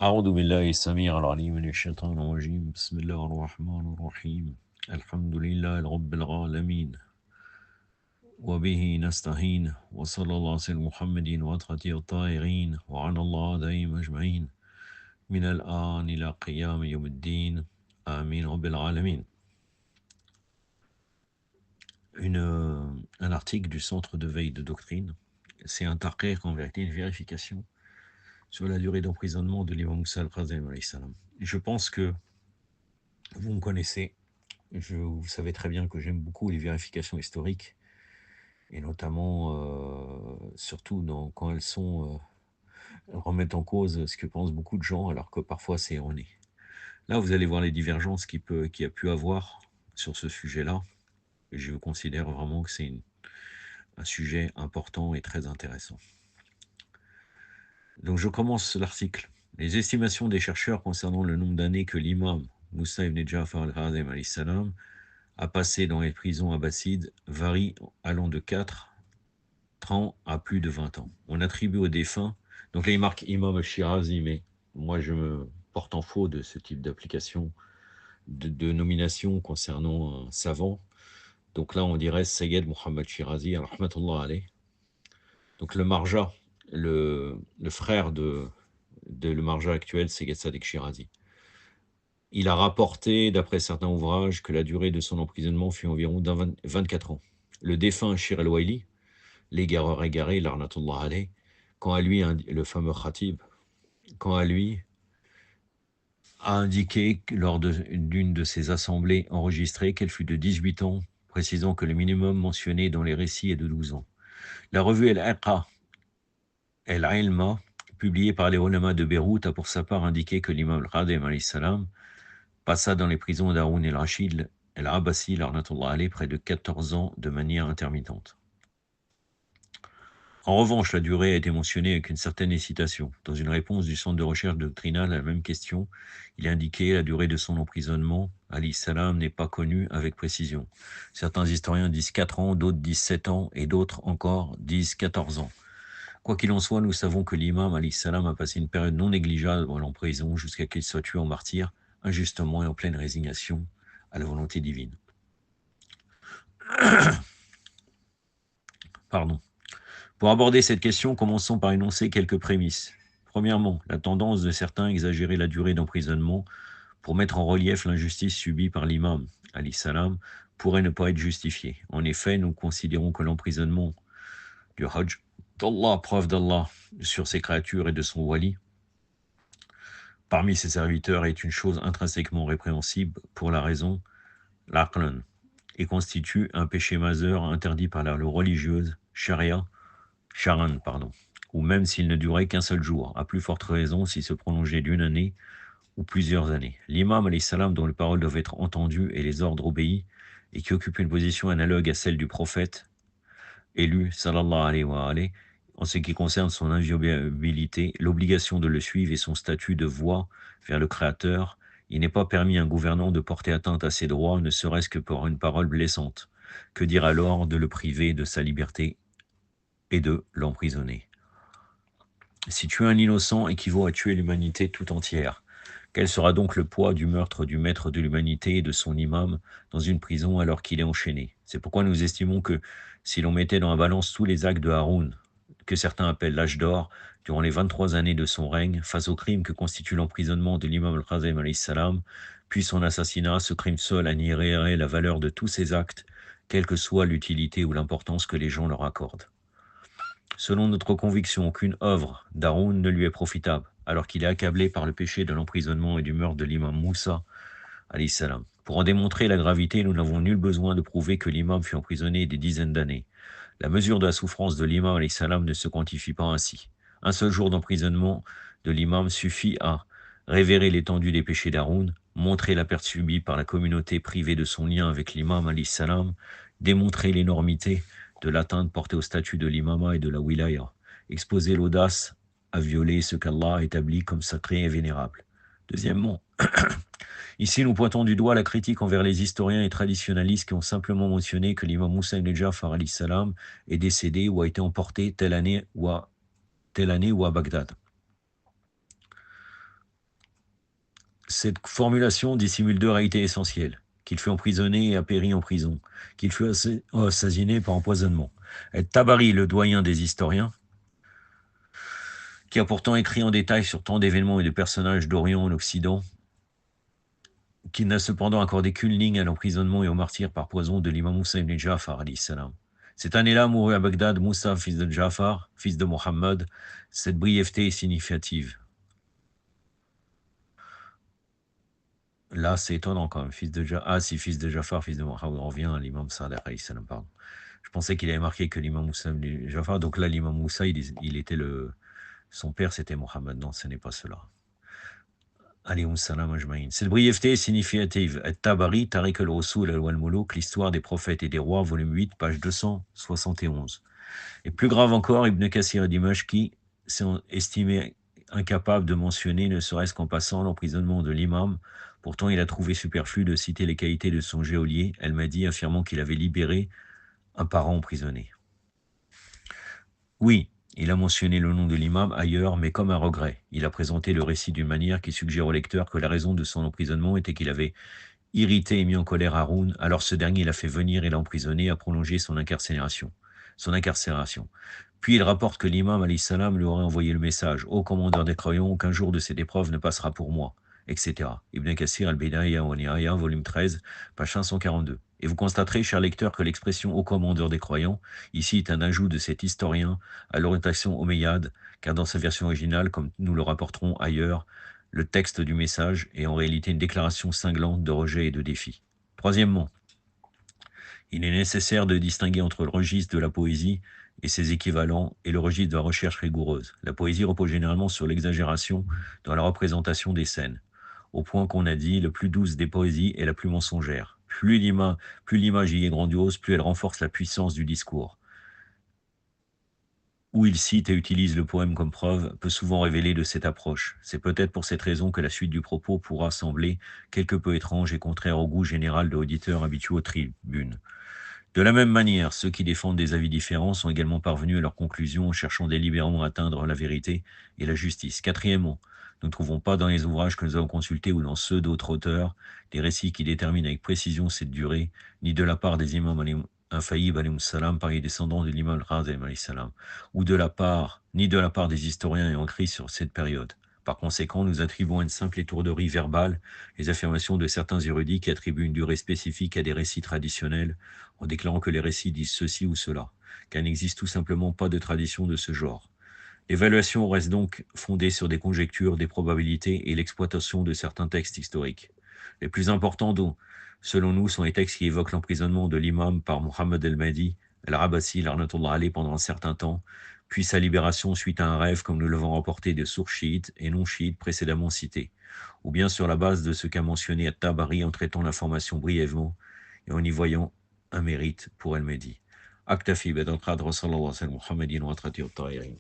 أعوذ بالله السميع العليم من الشيطان الرجيم بسم الله الرحمن الرحيم الحمد لله رب العالمين وبه نستعين وصلى الله على سيدنا محمد وأطهر الطاهرين وعلى الله دائم أجمعين من الآن إلى قيام يوم الدين آمين رب العالمين. Un article du Centre de veille de doctrine, c'est un tahqiq, en vérité une vérification sur la durée d'emprisonnement de l'imam Moussa al-Kazem alayhi salam. Je pense que vous me connaissez. Vous savez très bien que j'aime beaucoup les vérifications historiques, et notamment, surtout quand elles remettent en cause ce que pensent beaucoup de gens, alors que parfois c'est erroné. Là, vous allez voir les divergences qu'il y a pu avoir sur ce sujet-là, et je considère vraiment que c'est un sujet important et très intéressant. Donc je commence l'article. Les estimations des chercheurs concernant le nombre d'années que l'imam Moussa ibn Ja'far al-Kazem alayhi salam a passé dans les prisons abbassides varie allant de 4 ans à plus de 20 ans. On attribue aux défunts, donc là il marque Imam al-Shirazi, mais moi je me porte en faux de ce type d'application, de nomination concernant un savant. Donc là on dirait Sayyid Mohammed Shirazi, rahmatullah alayh. Donc le marja, le frère de le marja actuel, Sayyid Sadiq Shirazi. Il a rapporté, d'après certains ouvrages, que la durée de son emprisonnement fut environ 24 ans. Le défunt Shir el-Waili, l'égareur égaré, l'arnatullah alayh, quand à lui, le fameux khatib, quand à lui, a indiqué lors d'une de ses assemblées enregistrées qu'elle fut de 18 ans, précisant que le minimum mentionné dans les récits est de 12 ans. La revue El-Iqa, El-Ilma, publiée par les ulama de Beyrouth, a pour sa part indiqué que l'imam al-Khadim alayhi salam passa dans les prisons d'Haroun el-Rachid, el-Abbasi, l'arnatullah alayh, près de 14 ans de manière intermittente. En revanche, la durée a été mentionnée avec une certaine hésitation. Dans une réponse du Centre de recherche doctrinale à la même question, il est indiqué la durée de son emprisonnement, alayhi salam, n'est pas connue avec précision. Certains historiens disent 4 ans, d'autres disent 7 ans, et d'autres encore disent 14 ans. Quoi qu'il en soit, nous savons que l'imam, alayhi salam, a passé une période non négligeable en prison jusqu'à qu'il soit tué en martyr, injustement et en pleine résignation à la volonté divine. Pardon. Pour aborder cette question, commençons par énoncer quelques prémices. Premièrement, la tendance de certains à exagérer la durée d'emprisonnement pour mettre en relief l'injustice subie par l'imam, alayhi salam, pourrait ne pas être justifiée. En effet, nous considérons que l'emprisonnement du Hajj d'Allah, preuve d'Allah, sur ses créatures et de son wali, parmi ses serviteurs, est une chose intrinsèquement répréhensible pour la raison, l'aqlan, et constitue un péché majeur interdit par la loi religieuse, sharia, Charan, ou même s'il ne durait qu'un seul jour, à plus forte raison s'il se prolongeait d'une année ou plusieurs années. L'imam, alayhi salam, dont les paroles doivent être entendues et les ordres obéis, et qui occupe une position analogue à celle du prophète, élu, sallallahu alayhi wa alayhi, en ce qui concerne son inviolabilité, l'obligation de le suivre et son statut de voie vers le Créateur, il n'est pas permis à un gouvernant de porter atteinte à ses droits, ne serait-ce que pour une parole blessante. Que dire alors de le priver de sa liberté et de l'emprisonner? Si tuer un innocent équivaut à tuer l'humanité tout entière, quel sera donc le poids du meurtre du maître de l'humanité et de son imam dans une prison alors qu'il est enchaîné? C'est pourquoi nous estimons que si l'on mettait dans la balance tous les actes de Haroun, que certains appellent l'âge d'or, durant les 23 années de son règne, face au crime que constitue l'emprisonnement de l'imam al-Kazem alayhi salam, puis son assassinat, ce crime seul annihilerait la valeur de tous ces actes, quelle que soit l'utilité ou l'importance que les gens leur accordent. Selon notre conviction, aucune œuvre d'Haroun ne lui est profitable, alors qu'il est accablé par le péché de l'emprisonnement et du meurtre de l'imam Moussa, alayhi salam. Pour en démontrer la gravité, nous n'avons nul besoin de prouver que l'imam fut emprisonné des dizaines d'années. La mesure de la souffrance de l'imam, alayhi salam, ne se quantifie pas ainsi. Un seul jour d'emprisonnement de l'imam suffit à révéler l'étendue des péchés d'Haroun, montrer la perte subie par la communauté privée de son lien avec l'imam, alayhi salam, démontrer l'énormité de l'atteinte portée au statut de l'imama et de la wilaya, exposer l'audace à violer ce qu'Allah a établi comme sacré et vénérable. Deuxièmement, ici nous pointons du doigt la critique envers les historiens et traditionalistes qui ont simplement mentionné que l'imam Moussa ibn Ja'far alayhi salam est décédé ou a été emporté telle année ou à Bagdad. Cette formulation dissimule deux réalités essentielles: qu'il fut emprisonné et a péri en prison, qu'il fut assassiné par empoisonnement. Et Tabari, le doyen des historiens, qui a pourtant écrit en détail sur tant d'événements et de personnages d'Orient en Occident, qui n'a cependant accordé qu'une ligne à l'emprisonnement et au martyr par poison de l'imam Moussa ibn Ja'far, alayhi salam. Cette année-là mourut à Bagdad Moussa, fils de Ja'far, fils de Mohammed. Cette brièveté est significative. Là, c'est étonnant quand même. Si, fils de Ja'far, fils de Mohammed, on revient à l'imam Sa'd, alayhi salam, pardon. Je pensais qu'il avait marqué que l'imam Moussa ibn Ja'far. Donc là, l'imam Moussa, il était son père, c'était Mohammed. Non, ce n'est pas cela. Alayhum salam ajma'in. Cette brièveté est significative. At-Tabari, Tariq al-Rusul al-Muluk, l'histoire des prophètes et des rois, volume 8, page 271. Et plus grave encore, Ibn Kassir et Dimashqi s'est estimé incapable de mentionner, ne serait-ce qu'en passant, l'emprisonnement de l'imam. Pourtant, il a trouvé superflu de citer les qualités de son geôlier, Al-Mahdi, affirmant qu'il avait libéré un parent emprisonné. Oui, il a mentionné le nom de l'imam ailleurs, mais comme un regret. Il a présenté le récit d'une manière qui suggère au lecteur que la raison de son emprisonnement était qu'il avait irrité et mis en colère Haroun, alors ce dernier l'a fait venir et l'a emprisonné, a prolongé son incarcération. Puis il rapporte que l'imam alayhi salam lui aurait envoyé le message: Ô commandeur des croyants, aucun jour de cette épreuve ne passera pour moi, etc. Ibn Kassir al-Bidaya wa Nihaya, volume 13, page 542. Et vous constaterez, cher lecteur, que l'expression ô commandeur des croyants ici est un ajout de cet historien à l'orientation omeyyade, car dans sa version originale, comme nous le rapporterons ailleurs, le texte du message est en réalité une déclaration cinglante de rejet et de défi. Troisièmement, il est nécessaire de distinguer entre le registre de la poésie et ses équivalents et le registre de la recherche rigoureuse. La poésie repose généralement sur l'exagération dans la représentation des scènes, au point qu'on a dit le plus douce des poésies est la plus mensongère. Plus l'image y est grandiose, plus elle renforce la puissance du discours. Où il cite et utilise le poème comme preuve, peut souvent révéler de cette approche. C'est peut-être pour cette raison que la suite du propos pourra sembler quelque peu étrange et contraire au goût général de l'auditeurs habitués aux tribunes. De la même manière, ceux qui défendent des avis différents sont également parvenus à leurs conclusions en cherchant délibérément à atteindre la vérité et la justice. Quatrièmement, nous ne trouvons pas dans les ouvrages que nous avons consultés ou dans ceux d'autres auteurs des récits qui déterminent avec précision cette durée, ni de la part des imams infaillibles alayhim salam par les descendants de l'imam al-Razem alayhi salam, ni de la part des historiens ayant écrit sur cette période. Par conséquent, nous attribuons à une simple étourderie verbale les affirmations de certains érudits qui attribuent une durée spécifique à des récits traditionnels en déclarant que les récits disent ceci ou cela, car il n'existe tout simplement pas de tradition de ce genre. L'évaluation reste donc fondée sur des conjectures, des probabilités et l'exploitation de certains textes historiques. Les plus importants, selon nous, sont les textes qui évoquent l'emprisonnement de l'imam par Mohammed el-Mahdi, al-Rabasi, l'arnatullah alayh, pendant un certain temps, puis sa libération suite à un rêve, comme nous l'avons rapporté de sources chiites et non chiites précédemment citées, ou bien sur la base de ce qu'a mentionné At-Tabari en traitant l'information brièvement et en y voyant un mérite pour El-Mahdi. Aktafi, Badal Qadr, sallallahu alaihi wa sallam, Muhammadin wa atrati al-Tahirin.